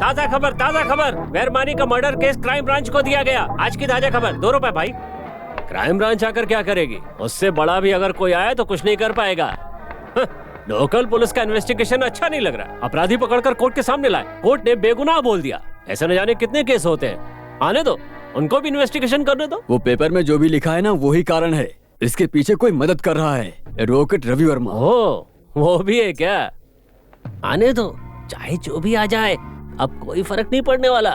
ताजा खबर। वेरमानी का मर्डर केस क्राइम ब्रांच को दिया गया। आज की ताजा खबर। 2 रुपए भाई। क्राइम ब्रांच आकर क्या करेगी? उससे बड़ा भी अगर कोई आए तो कुछ नहीं कर पाएगा। लोकल पुलिस का इन्वेस्टिगेशन अच्छा नहीं लग रहा। अपराधी पकड़कर कोर्ट के सामने लाए, कोर्ट ने बेगुनाह बोल दिया। ऐसे न जाने कितने केस होते हैं। आने दो, उनको भी इन्वेस्टिगेशन करने दो। वो पेपर में जो भी लिखा है ना, वही कारण है। इसके पीछे कोई मदद कर रहा है, एडवोकेट रवि वर्मा। ओ, वो भी है क्या? आने दो, चाहे जो भी आ जाए, अब कोई फर्क नहीं पड़ने वाला।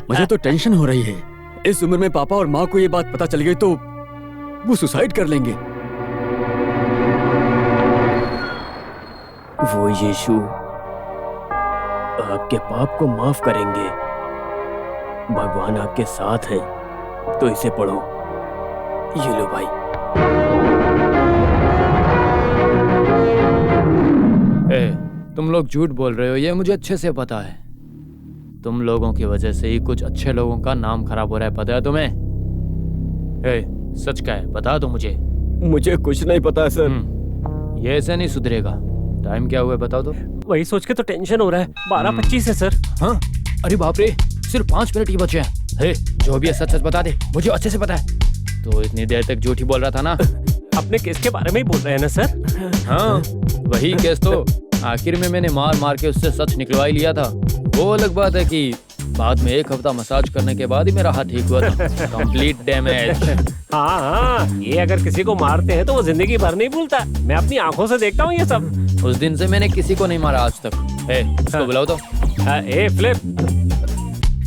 मुझे तो टेंशन हो रही है। इस उम्र में पापा और माँ को ये बात पता चल गई तो वो सुसाइड कर लेंगे। वो यीशु आपके पाप को माफ करेंगे। भगवान आपके साथ है, तो इसे पढ़ो। ये लो भाई। तुम लोग झूठ बोल रहे हो, ये मुझे अच्छे से पता है। तुम लोगों की वजह से ही कुछ अच्छे लोगों का नाम खराब हो रहा है, पता है तुम्हें? सच क्या है, बता दो मुझे। मुझे कुछ नहीं पता सर। ये ऐसे नहीं सुधरेगा। टाइम क्या हुआ है बताओ तो। वही सोच के तो टेंशन हो रहा है। 12:25 है सर। हाँ, अरे बाप रे, सिर्फ 5 मिनट ही बचे हैं। जो भी है सच सच बता दे, मुझे अच्छे से पता है। तो इतनी देर तक झूठ ही बोल रहा था ना? अपने केस के बारे में ही बोल रहे हैं ना सर? हाँ, वही केस तो आखिर में मैंने मार मार के उससे सच निकलवा ही लिया था। वो अलग बात है कि बाद में 1 हफ्ता मसाज करने के बाद ही मेरा हाथ ठीक हुआ था। Complete damage. हाँ, ये अगर किसी को मारते हैं तो वो जिंदगी भर नहीं भूलता। मैं अपनी आंखों से देखता हूँ ये सब। उस दिन से मैंने किसी को नहीं मारा आज तक। इसको बुलाओ तो। फ्लिप।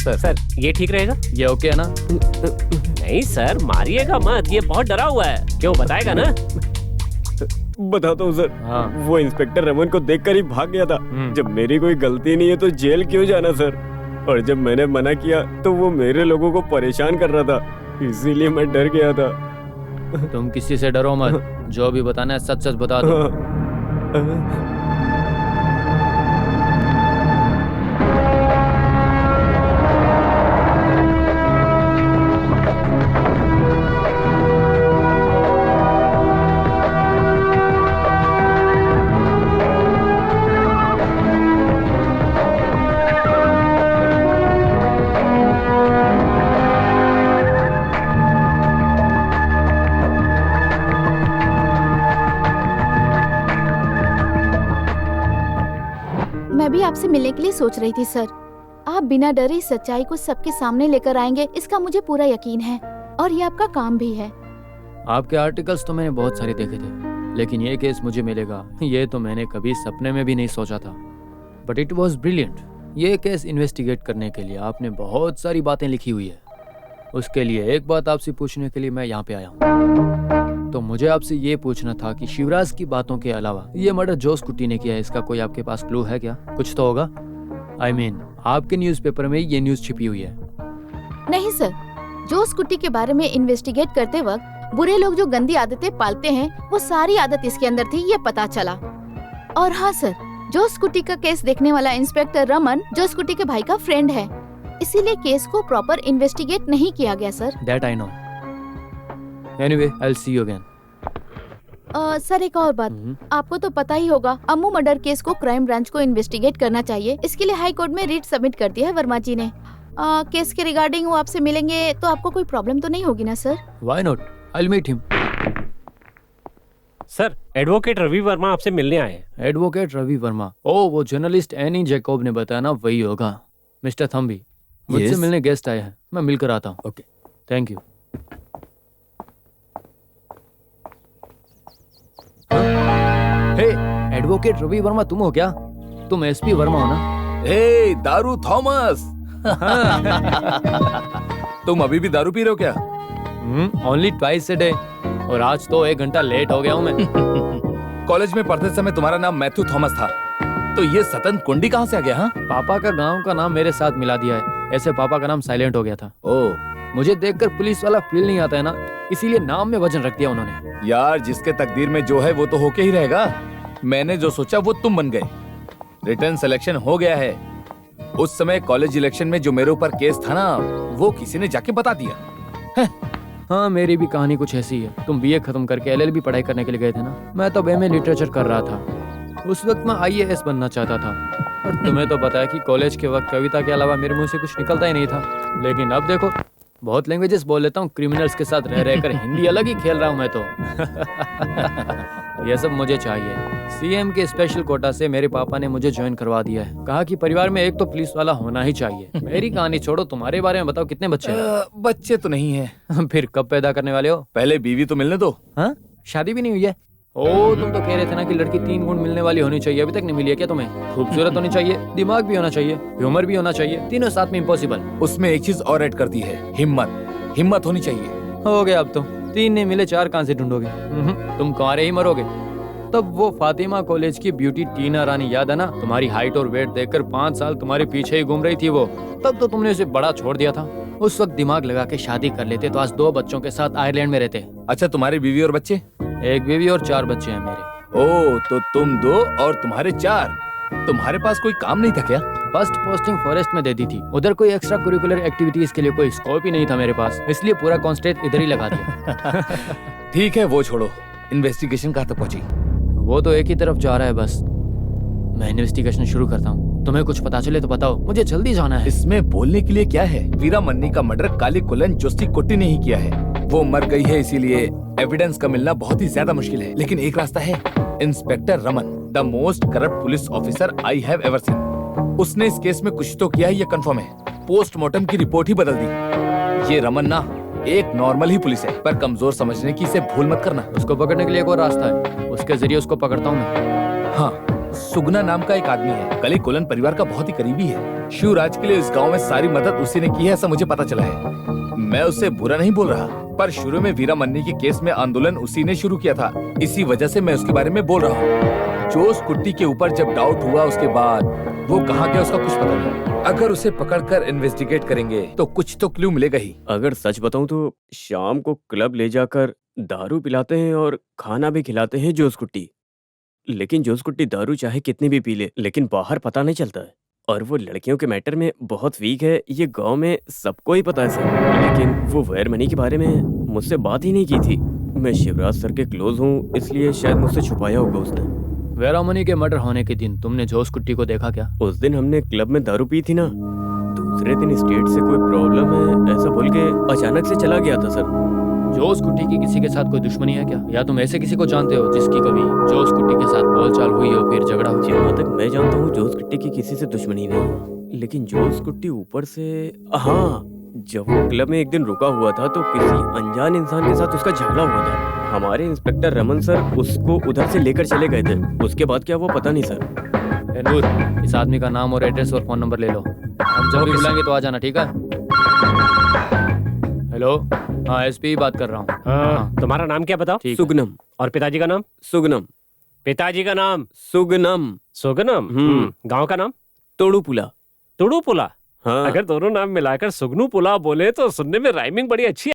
सर, ये ठीक रहेगा? ये ओके है ना? नहीं सर, मारिएगा मत, ये बहुत डरा हुआ है। क्यों, बताएगा ना? बताता हूँ सर। हाँ। वो इंस्पेक्टर रमन को देखकर ही भाग गया था। जब मेरी कोई गलती नहीं है तो जेल क्यों जाना सर? और जब मैंने मना किया तो वो मेरे लोगों को परेशान कर रहा था, इसीलिए मैं डर गया था। तुम किसी से डरो मत, जो भी बताना है सच सच बता दो। मैं भी आपसे मिलने के लिए सोच रही थी सर। आप बिना डरे सच्चाई को सबके सामने लेकर आएंगे, इसका मुझे पूरा यकीन है। और ये आपका काम भी है। आपके आर्टिकल्स तो मैंने बहुत सारे देखे थे, लेकिन ये केस मुझे मिलेगा ये तो मैंने कभी सपने में भी नहीं सोचा था। But it was brilliant. ये केस इन्वेस्टिगेट करने के लिए आपने बहुत सारी बातें लिखी हुई है। उसके लिए एक बात आपसे पूछने के लिए मैं यहाँ पे आया हूँ। तो मुझे आपसे ये पूछना था कि शिवराज की बातों के अलावा ये मर्डर जो स्कूटी ने किया है, इसका कोई आपके पास क्लू है क्या? कुछ तो होगा। I mean, आपके न्यूज़पेपर में ये न्यूज़ छिपी हुई है। नहीं सर, जो स्कूटी के बारे में इन्वेस्टिगेट करते वक्त बुरे लोग जो गंदी आदतें पालते हैं, वो सारी आदत इसके अंदर थी, ये पता चला। और हाँ सर, जो स्कूटी का केस देखने वाला इंस्पेक्टर रमन जो स्कूटी के भाई का फ्रेंड है, इसीलिए केस को प्रॉपर इन्वेस्टिगेट नहीं किया गया sir. That I know. Anyway, I'll see you again. Sir एक और बात, आपको तो पता ही होगा, अम्मू मर्डर केस को क्राइम ब्रांच को इन्वेस्टिगेट करना चाहिए। इसके लिए हाई कोर्ट में रिट सबमिट कर दिया है वर्मा जी ने। केस के रिगार्डिंग वो आपसे मिलेंगे तो आपको कोई प्रॉब्लम तो नहीं होगी ना sir? Why not? I'll meet him. Sir, advocate Ravi Verma आपसे मिलने आए हैं। एडवोकेट रवि वर्मा? ओ, वो जर्नलिस्ट एनी जैकोब ने बताया ना, वही होगा। मिस्टर थम्बी, मुझसे मिलने गेस्ट आए हैं, मैं मिलकर आता हूँ। Okay, thank you. Hey, advocate Ravi Verma तुम हो क्या? तुम एसपी वर्मा हो ना? हे, दारू थॉमस। तुम अभी भी दारू पी रहे हो क्या? ओनली ट्वाइस अ डे, और आज तो 1 घंटा लेट हो गया हूँ मैं। कॉलेज में पढ़ते समय तुम्हारा नाम मैथ्यू थॉमस था, तो ये सतन कुंडी कहाँ से आ गया? हाँ, पापा का गांव का नाम मेरे साथ मिला दिया है, ऐसे पापा का नाम साइलेंट हो गया था। ओह, मुझे देखकर पुलिस वाला फील नहीं आता है ना, इसीलिए नाम में वजन रख दिया उन्होंने। यार, जिसके तकदीर में जो है वो तो होके ही रहेगा। मैंने जो सोचा वो तुम बन गए। रिटर्न सिलेक्शन हो गया है। उस समय कॉलेज इलेक्शन में जो मेरे ऊपर केस था ना, वो किसी ने जाके बता दिया। हाँ, मेरी भी कहानी कुछ ऐसी है। तुम बीए खत्म करके एलएलबी पढ़ाई करने के लिए गए थे ना, मैं तो एमए लिटरेचर कर रहा था। उस वक्त मैं आईएएस बनना चाहता था, और तुम्हें तो पता है कि कॉलेज के वक्त कविता के अलावा मेरे मुंह से कुछ निकलता ही नहीं था, लेकिन अब देखो बहुत लैंग्वेजेस बोल लेता हूँ। क्रिमिनल्स के साथ रह रहकर हिंदी अलग ही खेल रहा हूँ मैं तो। ये सब मुझे चाहिए। सीएम के स्पेशल कोटा से मेरे पापा ने मुझे ज्वाइन करवा दिया है। कहा कि परिवार में एक तो पुलिस वाला होना ही चाहिए। मेरी कहानी छोड़ो, तुम्हारे बारे में बताओ, कितने बच्चे हैं? बच्चे तो नहीं है। फिर कब पैदा करने वाले हो? पहले बीवी तो मिलने दो। हाँ, शादी भी नहीं हुई है? ओ, तुम तो कह रहे थे ना कि लड़की 3 गुण मिलने वाली होनी चाहिए, अभी तक नहीं मिली है क्या तुम्हें? खूबसूरत होनी चाहिए, दिमाग भी होना चाहिए, ह्यूमर भी होना चाहिए, तीनों साथ में इम्पॉसिबल। उसमें एक चीज और ऐड कर दी है, हिम्मत। हिम्मत होनी चाहिए। हो गया अब तो, 3 नहीं मिले 4 कहां से ढूंढोगे? तुम कुंवारे ही मरोगे। तब वो फातिमा कॉलेज की ब्यूटी टीना रानी याद है ना? तुम्हारी हाइट और वेट देखकर 5 साल तुम्हारे पीछे ही घूम रही थी वो। तब तो तुमने उसे बड़ा छोड़ दिया था। उस वक्त दिमाग लगा के शादी कर लेते तो आज 2 बच्चों के साथ आयरलैंड में रहते। अच्छा, तुम्हारी बीवी और बच्चे? 1 बीवी और 4 बच्चे हैं मेरे। ओ, तो तुम 2 और तुम्हारे 4। तुम्हारे पास कोई काम नहीं था क्या? फर्स्ट पोस्टिंग फॉरेस्ट में दे दी थी। उधर कोई एक्स्ट्रा करिकुलर एक्टिविटीज के लिए कोई स्कोप ही नहीं था मेरे पास, इसलिए पूरा कॉन्सेंट्रेट इधर ही लगा दिया। ठीक है, वो छोड़ो। इन्वेस्टिगेशन कहाँ तक पहुंची? वो तो एक ही तरफ जा रहा है बस। मैं इन्वेस्टिगेशन शुरू करता हूँ, तुम्हें कुछ पता चले तो बताओ, मुझे जल्दी जाना है। इसमें बोलने के लिए क्या है? वीरा मन्नी का मर्डर काली कुलन जोशी कुट्टी ने ही किया है। वो मर गई है, इसीलिए एविडेंस का मिलना बहुत ही ज्यादा मुश्किल है। लेकिन एक रास्ता है, inspector Raman, the most corrupt police officer I have ever seen. उसने इस केस में कुछ तो किया है, ये कंफर्म है। पोस्टमार्टम की रिपोर्ट ही बदल दी। ये रमन ना एक नॉर्मल ही पुलिस है, पर कमजोर समझने की इसे भूल मत करना। उसको पकड़ने के लिए एक और रास्ता है, उसके जरिए उसको पकड़ता हूँ मैं। हाँ, सुगना नाम का एक आदमी है, कली कोलन परिवार का बहुत ही करीबी है। शिवराज के लिए इस गांव में सारी मदद उसी ने की है, ऐसा मुझे पता चला है। मैं उससे बुरा नहीं बोल रहा, पर शुरू में वीरा मन्नी के केस में आंदोलन उसी ने शुरू किया था। इसी वजह से मैं उसके बारे में बोल रहा हूँ। जोश कुट्टी के ऊपर जब डाउट हुआ, उसके बाद वो कहाँ गया उसका कुछ पता नहीं। अगर उसे पकड़कर इन्वेस्टिगेट करेंगे तो कुछ तो क्लू मिलेगा ही। अगर सच बताऊं तो शाम को क्लब ले जाकर दारू पिलाते हैं और खाना भी खिलाते हैं जोश कुट्टी। लेकिन जोश कुट्टी दारू चाहे कितनी भी पी ले, लेकिन बाहर पता नहीं चलता है। और वो लड़कियों के मैटर में बहुत वीक है, ये गांव में सबको ही पता है सर। लेकिन वो वेयर मनी के बारे में मुझसे बात ही नहीं की थी। मैं शिवराज सर के क्लोज हूँ, इसलिए शायद मुझसे छुपाया होगा उसने। वेरा मनी के मर्डर होने के दिन तुमने जोश कुट्टी को देखा क्या? उस दिन हमने क्लब में दारू पी थी ना, दूसरे दिन स्टेट से कोई प्रॉब्लम है ऐसा बोल के अचानक से चला गया था सर। जोश कुट्टी की किसी के साथ कोई दुश्मनी है क्या? या तुम ऐसे किसी को जानते हो जिसकी कभी जोश कुट्टी के साथ बोलचाल हुई हो, फिर झगड़ा हो? जहाँ तक मैं जानता हूँ जोश कुट्टी की किसी से दुश्मनी नहीं, लेकिन जोश कुट्टी ऊपर से, हाँ, जब वो क्लब में एक दिन रुका हुआ था तो किसी अनजान इंसान के साथ उसका झगड़ा हुआ था। हमारे इंस्पेक्टर रमन सर उसको उधर से लेकर चले गए थे। उसके बाद क्या वो पता नहीं सर। नूर, इस आदमी का नाम और एड्रेस और फोन नंबर ले लो। हम जब भी बुलाएंगे तो आ जाना, ठीक है? हेलो, हाँ एसपी बात कर रहा हूँ। हाँ, तुम्हारा नाम क्या बताओ? ठीक है। सुगनम। और पिताजी का नाम? सुगनम। पिताजी का नाम? सुगनम। सुगनम। गांव का नाम? तोड़ूपुला। तुड़ूपुला। हाँ। अगर दोनों नाम मिलाकर सुगनू पुला बोले तो सुनने में राइमिंग बड़ी अच्छी